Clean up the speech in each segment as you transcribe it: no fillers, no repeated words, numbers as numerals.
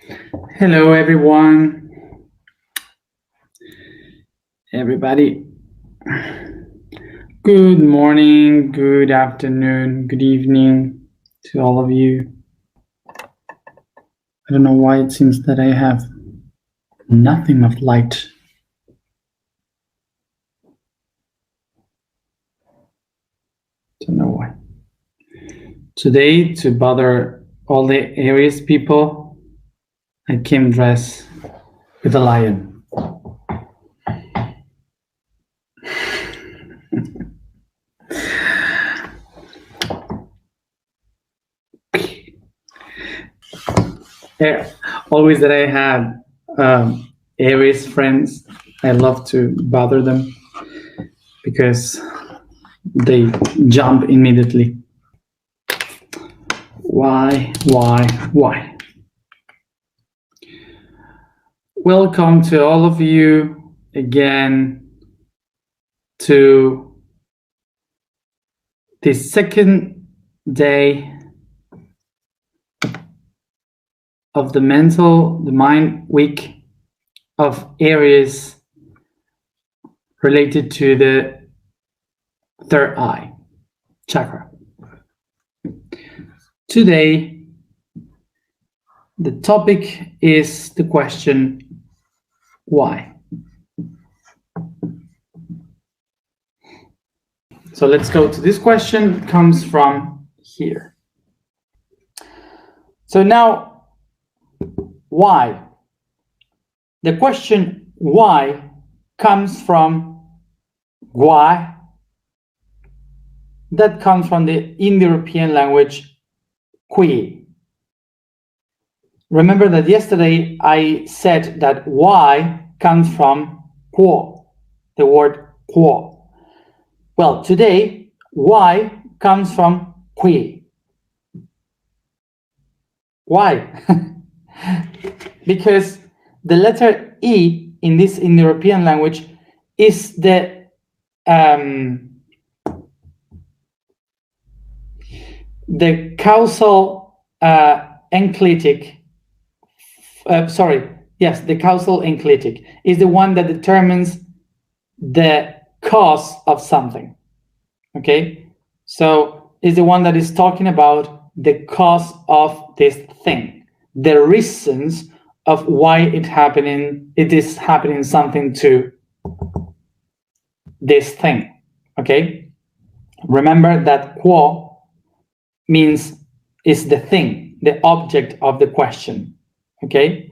Hello, everyone. Everybody. Good morning, good afternoon, good evening to all of you. I don't know why it seems that I have nothing of light. Don't know why. Today, to bother all the Aries people, I came dressed with a lion. Yeah, always that I had Aries friends, I love to bother them because they jump immediately. Why? Welcome to all of you again to the second day of the mind week of Aries related to the third eye chakra. Today, the topic is the question, why? So let's go to this question. It comes from here. So now, why? The question why comes from why. That comes from the Indo-European language qui. Remember that yesterday I said that why comes from quo, the word quo. Well, today why comes from qui. Why? Because the letter E in this Indo-European language is the causal enclitic. The causal enclitic is the one that determines the cause of something. Okay, so is the one that is talking about the cause of this thing, the reasons of why it is happening something to this thing. Okay, remember that quo means is the thing, the object of the question. Okay,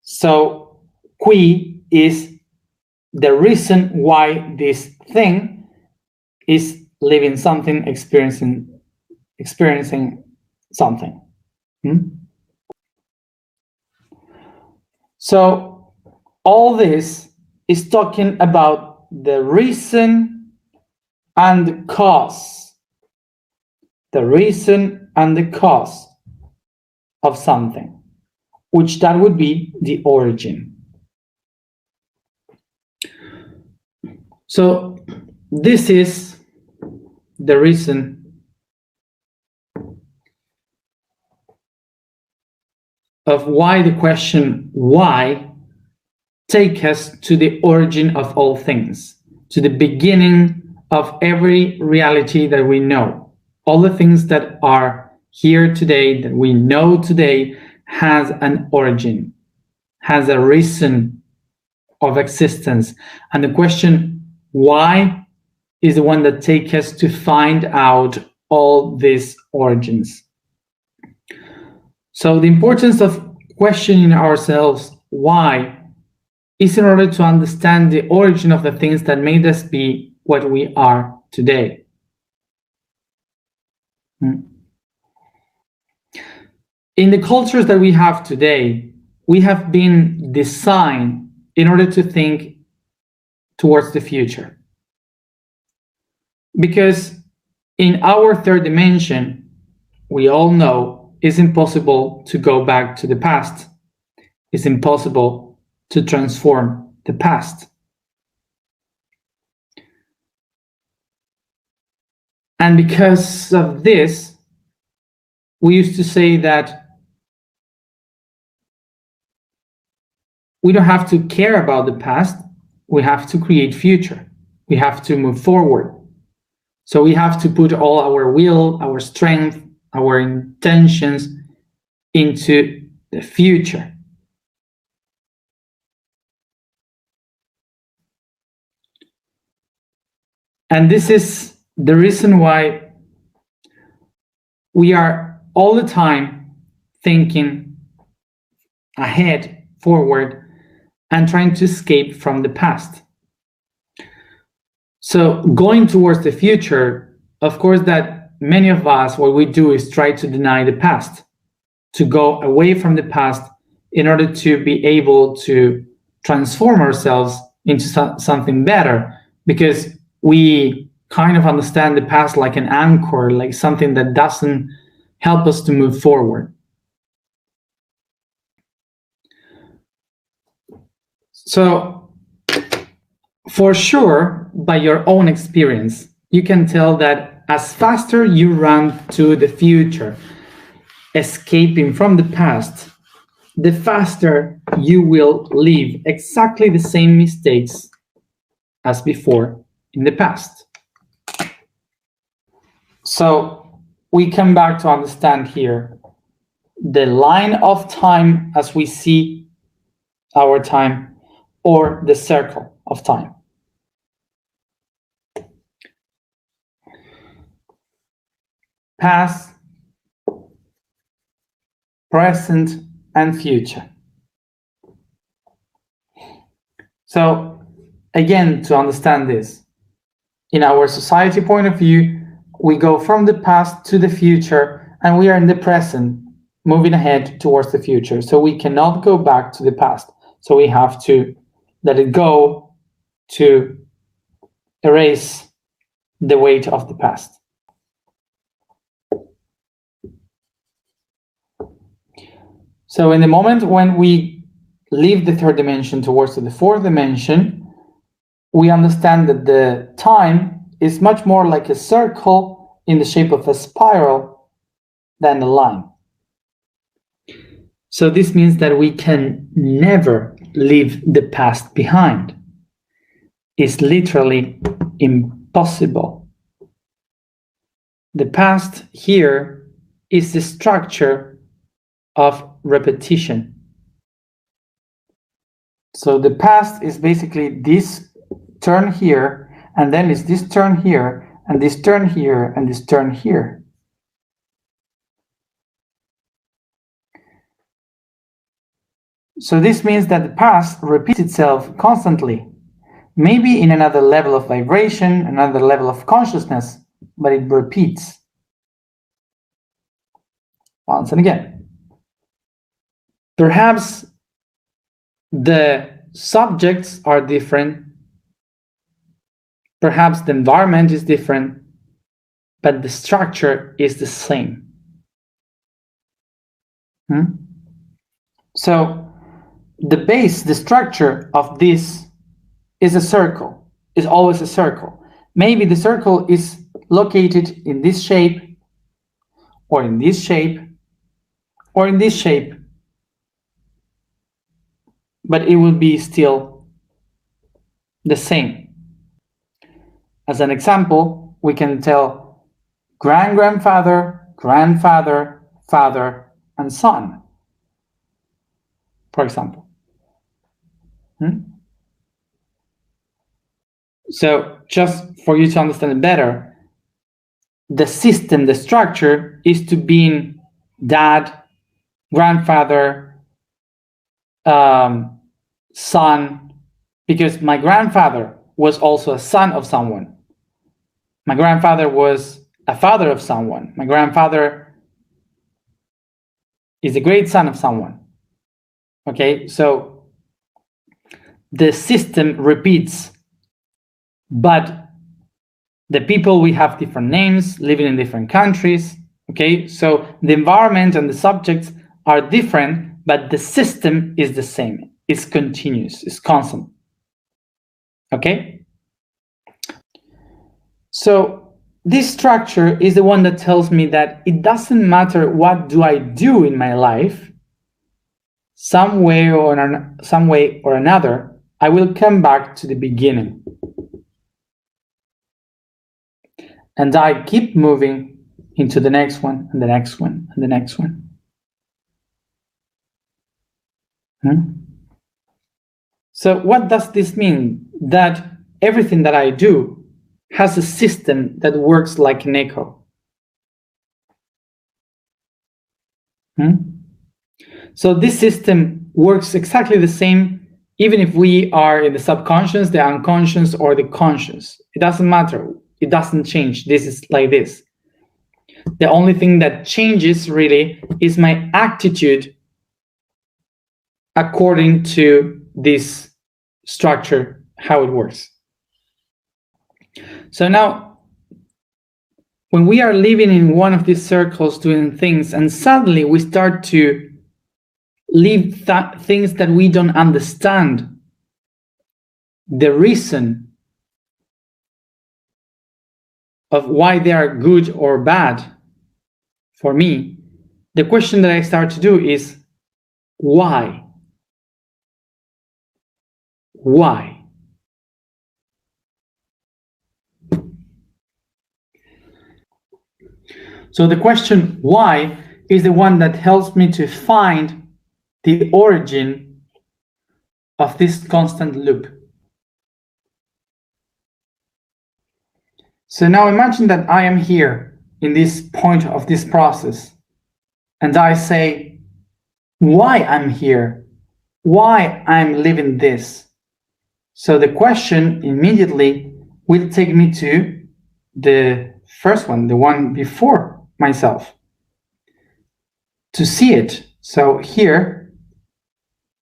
so qui is the reason why this thing is living something, experiencing something. So all this is talking about the reason and the cause. The reason and the cause of something, which that would be the origin. So this is the reason of why the question why take us to the origin of all things, to the beginning of every reality that we know. All the things that are here today, that we know today, has an origin, has a reason of existence. And the question why is the one that takes us to find out all these origins. So the importance of questioning ourselves why is in order to understand the origin of the things that made us be what we are today. In the cultures that we have today, we have been designed in order to think towards the future. Because in our third dimension, we all know it's impossible to go back to the past. It's impossible to transform the past. And because of this, we used to say that we don't have to care about the past. We have to create future. We have to move forward. So we have to put all our will, our strength, our intentions into the future. And this is the reason why we are all the time thinking ahead, forward, and trying to escape from the past. So going towards the future, of course, that many of us, what we do is try to deny the past, to go away from the past in order to be able to transform ourselves into something better, because we kind of understand the past like an anchor, like something that doesn't help us to move forward. So for sure, by your own experience, you can tell that as faster you run to the future, escaping from the past, the faster you will leave exactly the same mistakes as before in the past. So we come back to understand here the line of time as we see our time, or the circle of time. Past, present, and future. So again, to understand this, in our society point of view, we go from the past to the future, and we are in the present, moving ahead towards the future. So we cannot go back to the past. So we have to let it go to erase the weight of the past. So in the moment when we leave the third dimension towards the fourth dimension, we understand that the time is much more like a circle in the shape of a spiral than a line. So this means that we can never leave the past behind. It's literally impossible. The past here is the structure of repetition. So the past is basically this turn here, and then it's this turn here, and this turn here, and this turn here. So this means that the past repeats itself constantly, maybe in another level of vibration, another level of consciousness, but it repeats once and again. Perhaps the subjects are different, perhaps the environment is different, but the structure is the same. So the base, the structure of this is a circle, is always a circle. Maybe the circle is located in this shape, or in this shape, or in this shape, but it will be still the same. As an example, we can tell grandfather, grandfather, father, and son, for example. So just for you to understand it better, the system, the structure is to being dad, grandfather, son, because my grandfather was also a son of someone. My grandfather was a father of someone. My grandfather is a great son of someone. Okay, so the system repeats, but the people, we have different names, living in different countries. Okay, so the environment and the subjects are different, but the system is the same. It's continuous, it's constant. Okay? So this structure is the one that tells me that it doesn't matter what do I do in my life, some way or another, I will come back to the beginning. And I keep moving into the next one, and the next one, and the next one. So what does this mean? That everything that I do has a system that works like an echo. So this system works exactly the same, even if we are in the subconscious, the unconscious, or the conscious. It doesn't matter. It doesn't change. This is like this. The only thing that changes really is my attitude according to this structure, how it works. So now, when we are living in one of these circles doing things, and suddenly we start to live things that we don't understand the reason of why they are good or bad for me, the question that I start to do is, why? Why? So the question why is the one that helps me to find the origin of this constant loop. So now imagine that I am here in this point of this process, and I say, why I'm here, why I'm living this. So the question immediately will take me to the first one, the one before myself, to see it. So here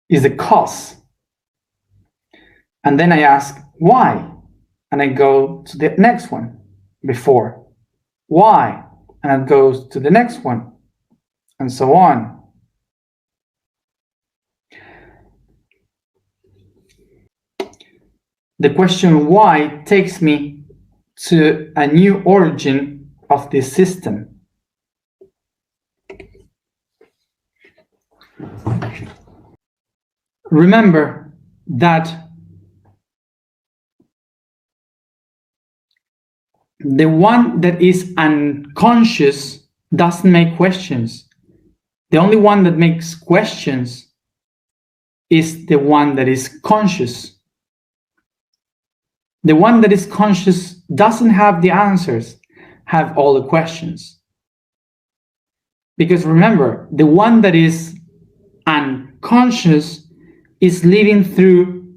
is the cause. And then I ask, why? And I go to the next one before. Why? And it goes to the next one, and so on. The question why takes me to a new origin of this system. Remember that the one that is unconscious doesn't make questions. The only one that makes questions is the one that is conscious. The one that is conscious doesn't have the answers, have all the questions. Because remember, the one that is unconscious is living through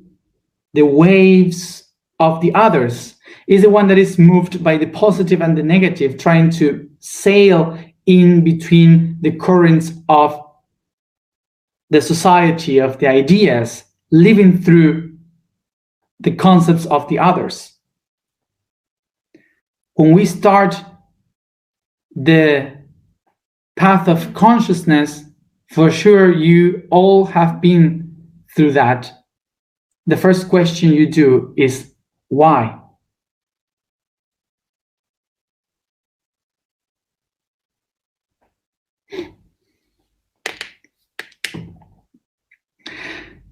the waves of the others, is the one that is moved by the positive and the negative, trying to sail in between the currents of the society, of the ideas, living through the concepts of the others. When we start the path of consciousness, for sure you all have been through that. The first question you do is why?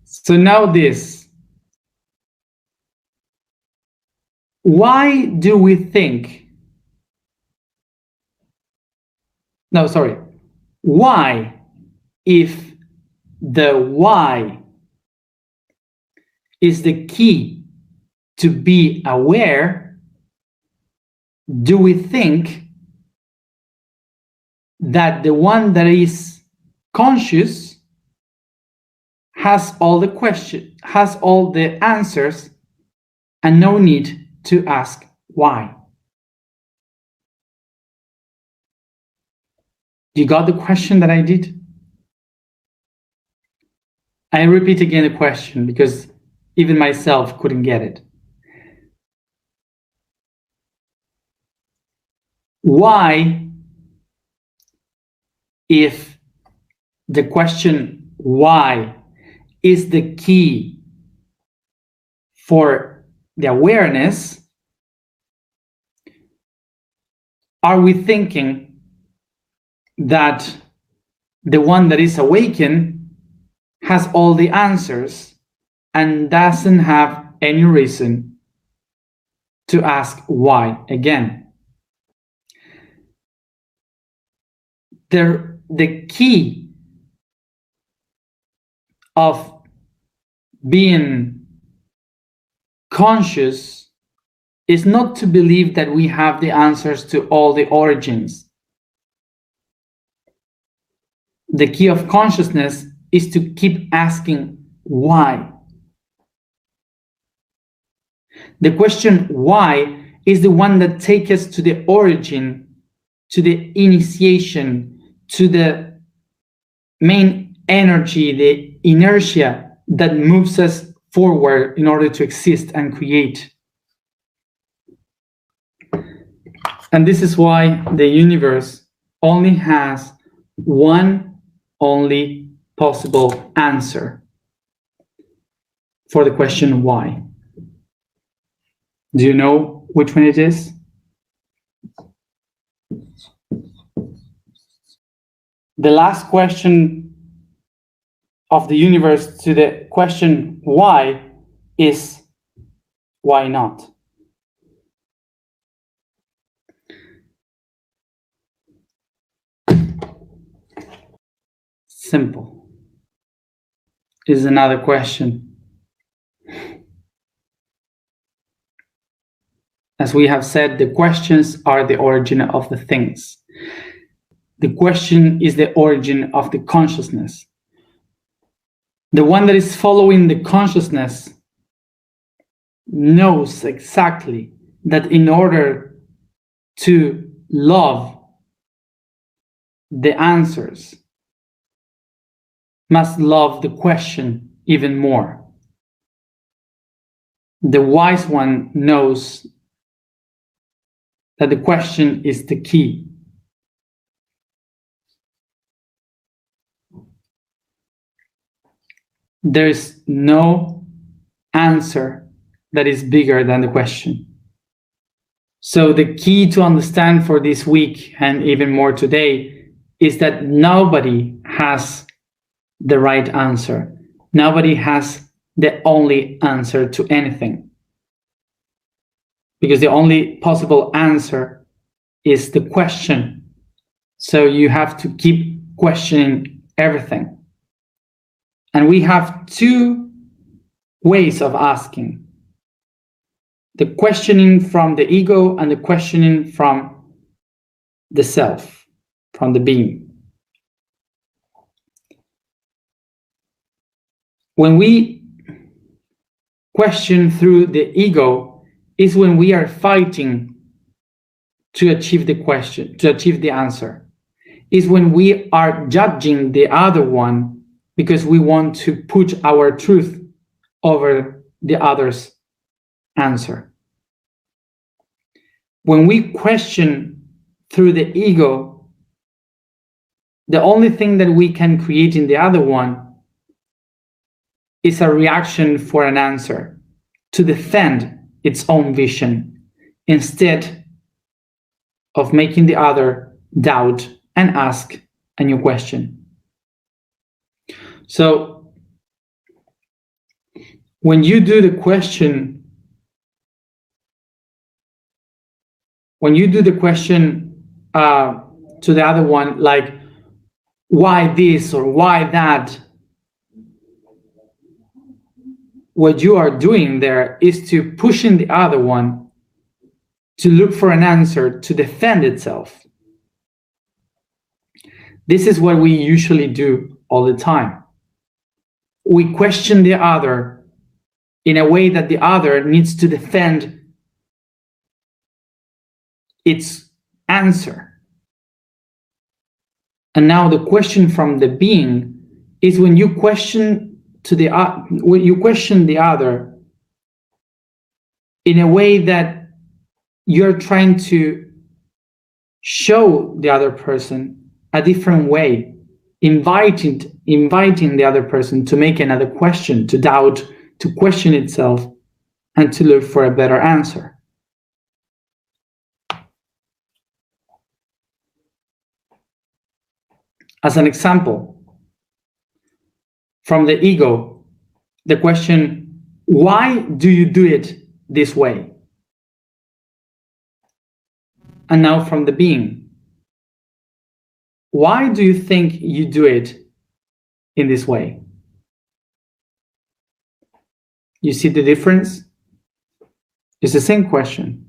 So now this. Why do we think? No, sorry. Why, if the why is the key to be aware, do we think that the one that is conscious has all the questions, has all the answers, and no need to ask why? You got the question that I did? I repeat again the question because even myself couldn't get it. Why, if the question why is the key for the awareness, are we thinking that the one that is awakened has all the answers and doesn't have any reason to ask why again. The key of being conscious is not to believe that we have the answers to all the origins. The key of consciousness is to keep asking why. The question why is the one that takes us to the origin, to the initiation, to the main energy, the inertia that moves us forward in order to exist and create. And this is why the universe only has one only possible answer for the question why. Do you know which one it is? The last question of the universe to the question why is why not? Simple. Is another question. As we have said, the questions are the origin of the things. The question is the origin of the consciousness. The one that is following the consciousness knows exactly that in order to love the answers, must love the question even more. The wise one knows that the question is the key. There is no answer that is bigger than the question. So the key to understand for this week and even more today is that nobody has the right answer. Nobody has the only answer to anything. Because the only possible answer is the question. So you have to keep questioning everything. And we have two ways of asking. The questioning from the ego and the questioning from the self, from the being. When we question through the ego is when we are fighting to achieve the question, to achieve the answer. Is when we are judging the other one because we want to put our truth over the other's answer. When we question through the ego, the only thing that we can create in the other one is a reaction for an answer, to defend its own vision, instead of making the other doubt and ask a new question. So, when you do the question, to the other one, like, why this or why that, what you are doing there is to pushing the other one to look for an answer to defend itself. This is what we usually do all the time. We question the other in a way that the other needs to defend its answer. And now the question from the being is when you question the other in a way that you're trying to show the other person a different way, inviting the other person to make another question, to doubt, to question itself, and to look for a better answer. As an example, from the ego, the question, why do you do it this way? And now from the being, why do you think you do it in this way? You see the difference? It's the same question.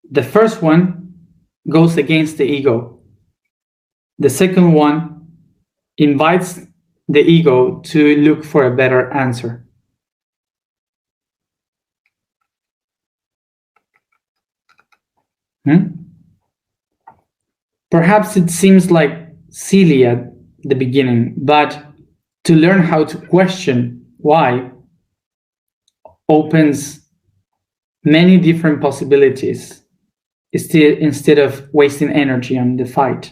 The first one goes against the ego. The second one invites the ego to look for a better answer. Perhaps it seems like silly at the beginning, but to learn how to question why opens many different possibilities instead of wasting energy on the fight.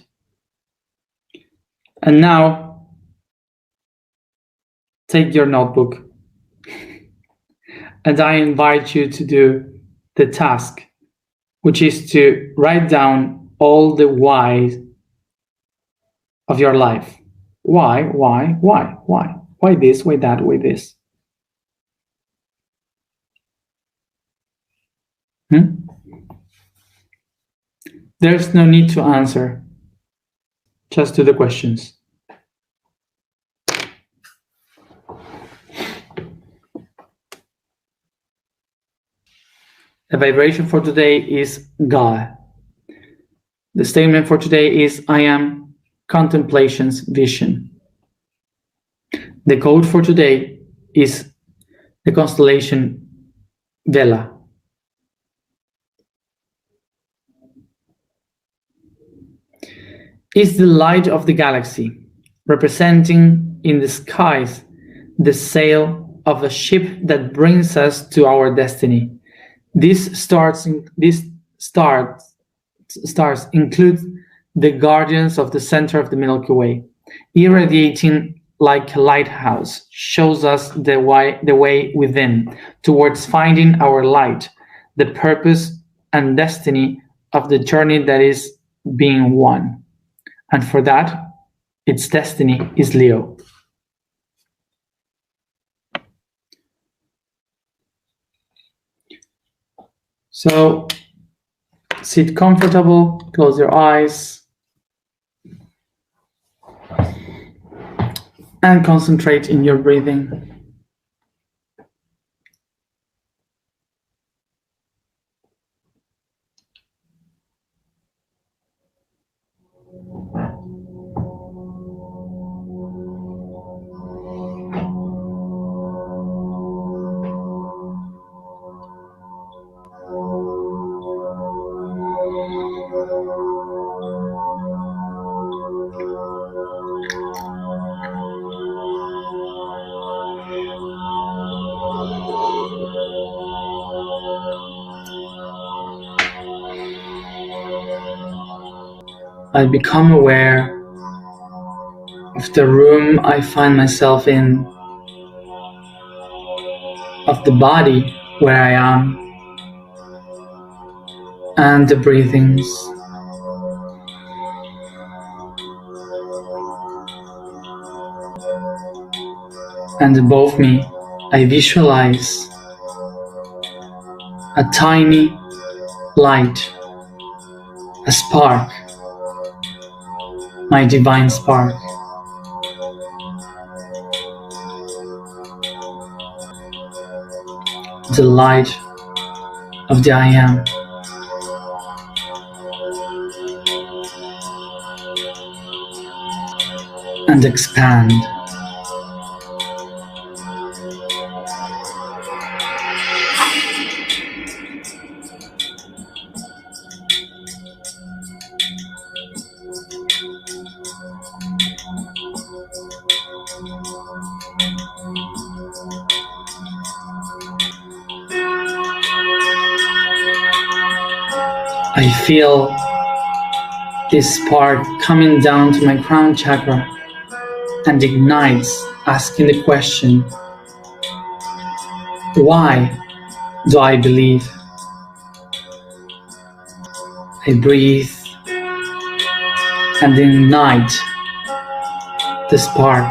And now, take your notebook and I invite you to do the task, which is to write down all the whys of your life. Why? Why this, why that, why this? There's no need to answer. Just do the questions. The vibration for today is God. The statement for today is, I am contemplation's vision. The code for today is the constellation Vela. Is the light of the galaxy, representing in the skies the sail of a ship that brings us to our destiny. These stars include the guardians of the center of the Milky Way, irradiating like a lighthouse, shows us the way within, towards finding our light, the purpose and destiny of the journey that is being won. And for that, its destiny is Leo. So sit comfortable, close your eyes, and concentrate in your breathing. I become aware of the room I find myself in, of the body where I am, and the breathings. And above me, I visualize a tiny light, a spark, my divine spark. The light of the I Am. And expand. I feel this spark coming down to my crown chakra and ignites, asking the question, why do I believe? I breathe and ignite the spark.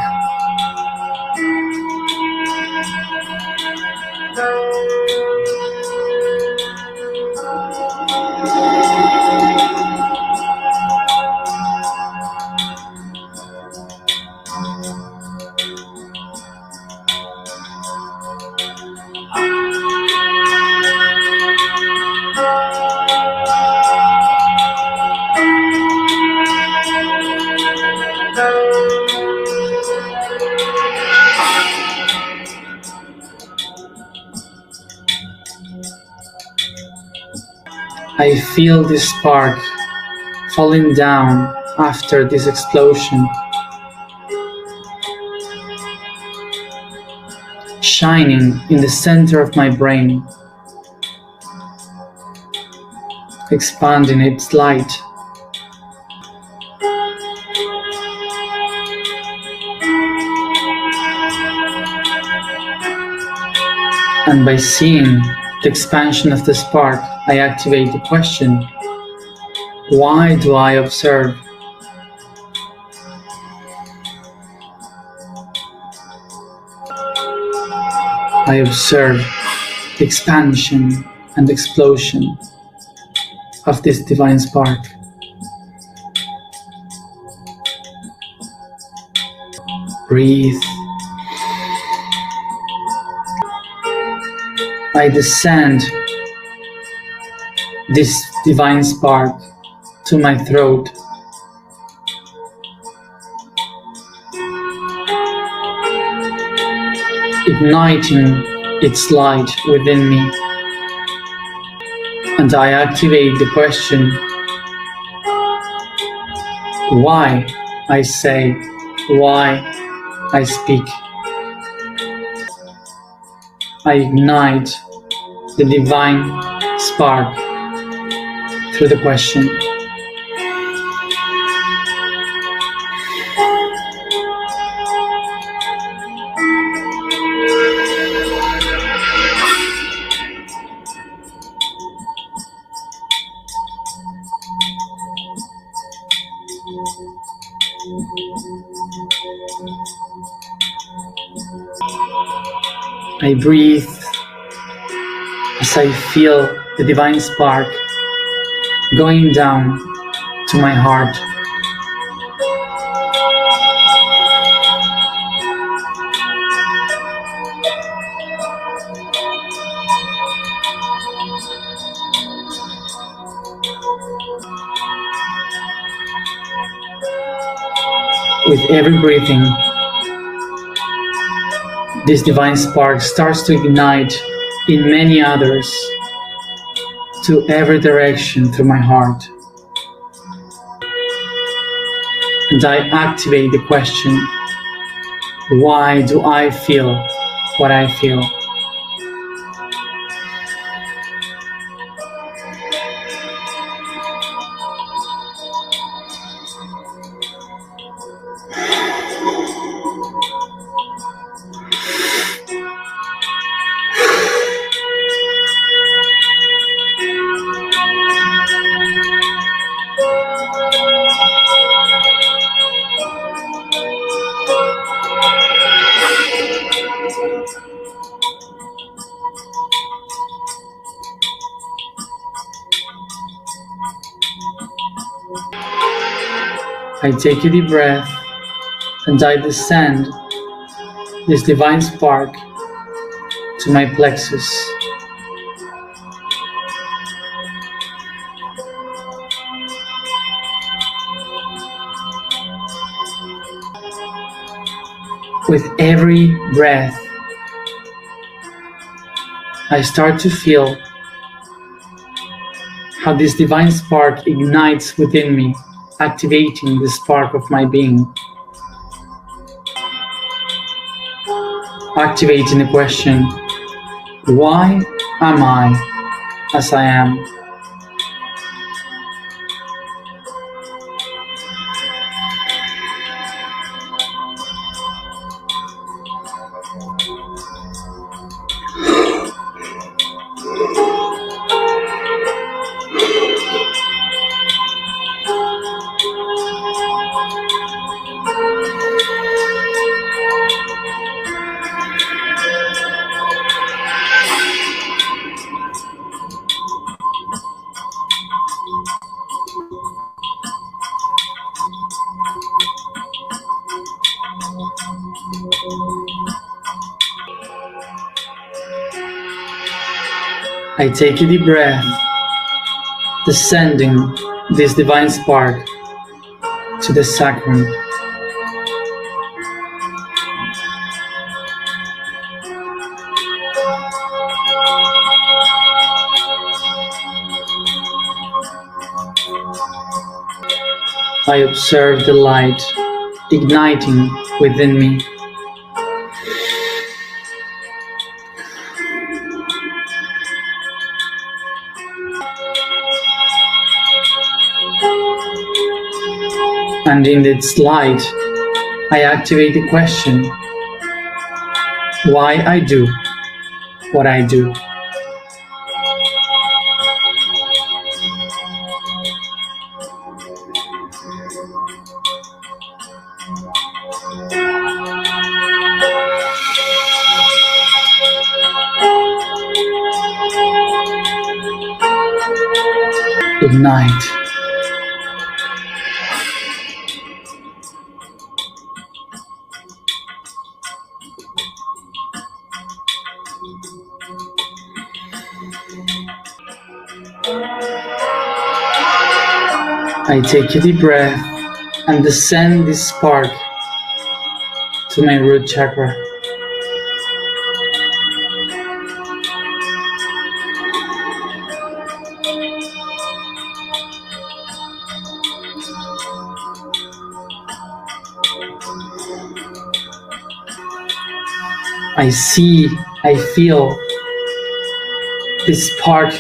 I feel this spark falling down after this explosion, shining in the center of my brain, expanding its light. And by seeing the expansion of the spark, I activate the question, why do I observe? I observe the expansion and explosion of this divine spark. Breathe. I descend this divine spark to my throat. Igniting its light within me. And I activate the question, why I say, why I speak. I ignite the divine spark through the question. I breathe as I feel the divine spark going down to my heart. With every breathing, this divine spark starts to ignite in many others to every direction through my heart. And I activate the question, why do I feel what I feel? I take a deep breath and I descend this divine spark to my plexus. With every breath, I start to feel how this divine spark ignites within me, activating the spark of my being. Activating the question, why am I as I am? I take a deep breath, descending this divine spark to the sacrum. I observe the light igniting within me. And in its light, I activate the question, why I do what I do. Ignite. I take a deep breath and descend this spark to my root chakra. I see, I feel this spark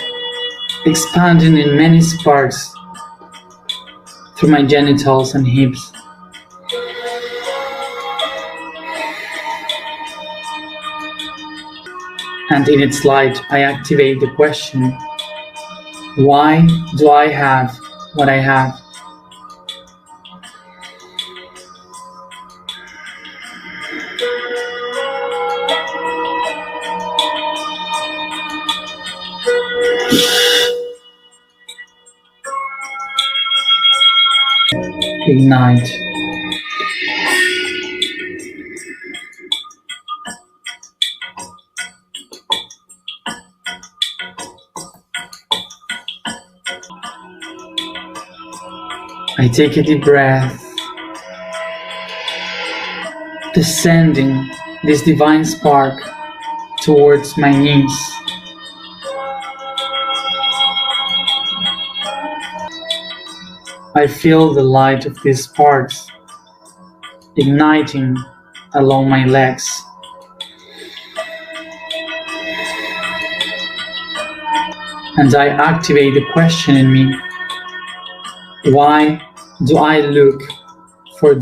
expanding in many sparks through my genitals and hips. And in its light, I activate the question, why do I have what I have? Ignite. I take a deep breath, descending this divine spark towards my knees. I feel the light of these sparks igniting along my legs. And I activate the question in me, why do I look for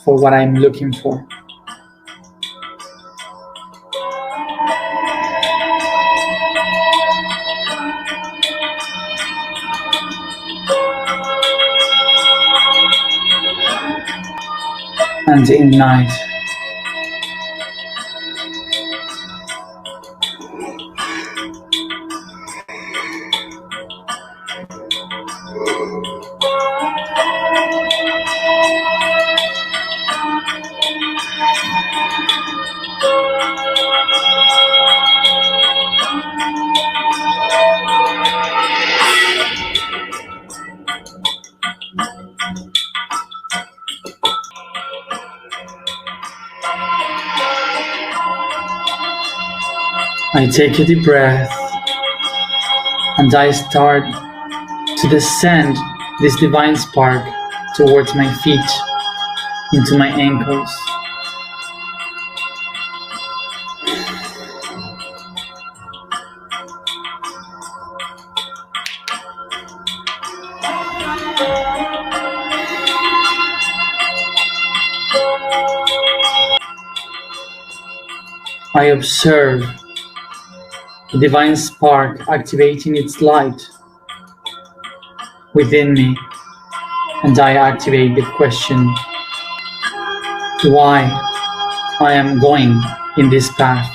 what I'm looking for? And ignite. I take a deep breath and I start to descend this divine spark towards my feet, into my ankles. I observe the divine spark activating its light within me, and I activate the question, why I am going in this path.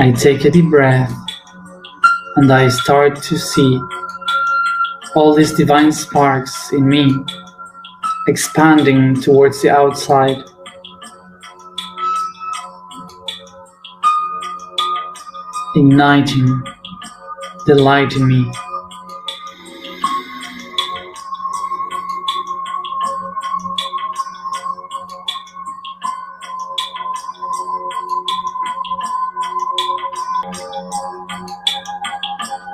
I take a deep breath and I start to see all these divine sparks in me expanding towards the outside, igniting the light in me.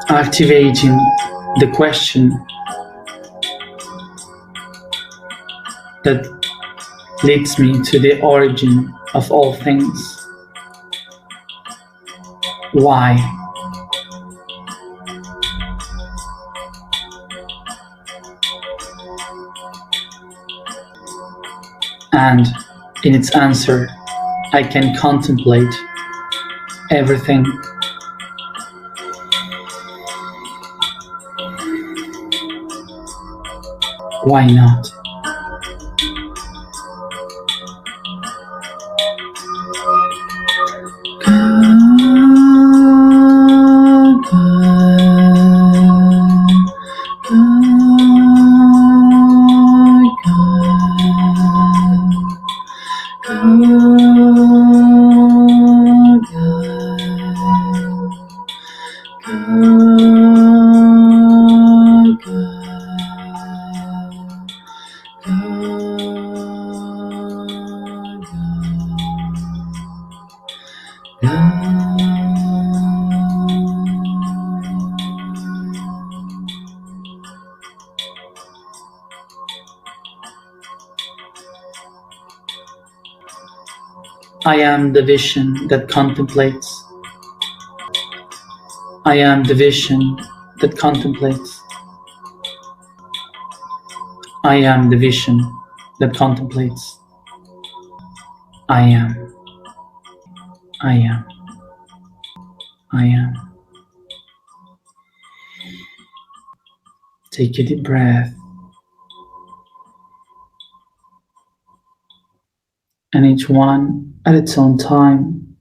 Activating the question that leads me to the origin of all things. Why? And in its answer, I can contemplate everything. Why not? I am the vision that contemplates. I am the vision that contemplates. I am the vision that contemplates. I am. I am. I am. Take a deep breath. And each one at its own time,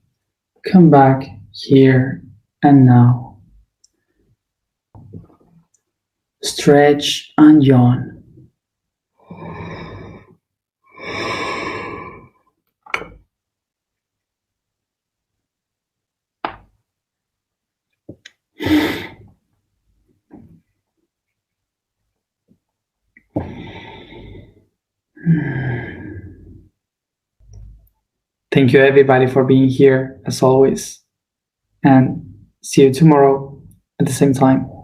come back here and now. Stretch and yawn. Thank you everybody for being here as always, and see you tomorrow at the same time.